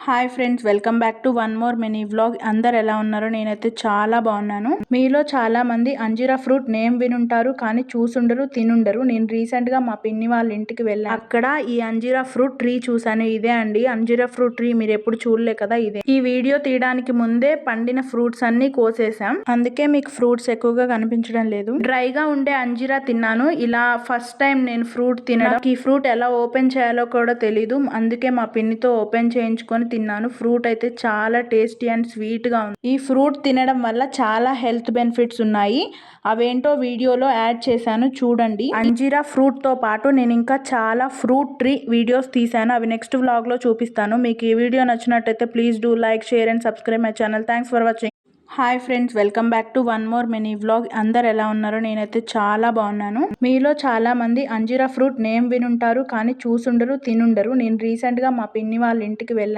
Hi friends, welcome back to one more mini vlog. అందరు ఎలా ఉన్నారో నేనైతే చాలా బాగున్నాను. మీలో చాలా మంది అంజీరా ఫ్రూట్ నేమ్ వినుంటారు, కానీ చూసుండరు, తినుండరు. నేను రీసెంట్ గా మా పిన్ని వాళ్ళ ఇంటికి వెళ్ళాను. అక్కడ ఈ అంజీరా ఫ్రూట్ ట్రీ చూసాను. ఇదే అండి అంజీరా ఫ్రూట్ ట్రీ. మీరు ఎప్పుడు చూడలే కదా, ఇదే. ఈ వీడియో తీయడానికి ముందే పండిన ఫ్రూట్స్ అన్ని కోసేసాం, అందుకే మీకు ఫ్రూట్స్ ఎక్కువగా కనిపించడం లేదు. డ్రైగా ఉండే అంజీరా తిన్నాను. ఇలా ఫస్ట్ టైం నేను ఫ్రూట్ తినడం. ఈ ఫ్రూట్ ఎలా ఓపెన్ చేయాలో కూడా తెలీదు, అందుకే మా పిన్నితో ఓపెన్ చేయించుకొని తిన్నాను. ఫ్రూట్ అయితే చాలా టేస్టీ అండ్ స్వీట్ గా ఉంది. ఈ ఫ్రూట్ తినడం వల్ల చాలా హెల్త్ బెనిఫిట్స్ ఉన్నాయి. అవేంటో వీడియోలో యాడ్ చేశాను, చూడండి. అంజీరా ఫ్రూట్ తో పాటు నేను ఇంకా చాలా ఫ్రూట్ ట్రీ వీడియోస్ తీసాను. అవి నెక్స్ట్ వ్లాగ్ లో చూపిస్తాను. మీకు ఈ వీడియో నచ్చినట్టయితే please do like, share and subscribe my channel. Thanks for watching. Hi friends, welcome back to one more mini vlog. అందరు ఎలా ఉన్నారో నేనైతే చాలా బాగున్నాను. మీలో చాలా మంది అంజీరా ఫ్రూట్ నేమ్ వినుంటారు, కానీ చూసుండరు, తినుండరు. నేను రీసెంట్ గా మా పిన్ని వాళ్ళ ఇంటికి వెళ్ళాను.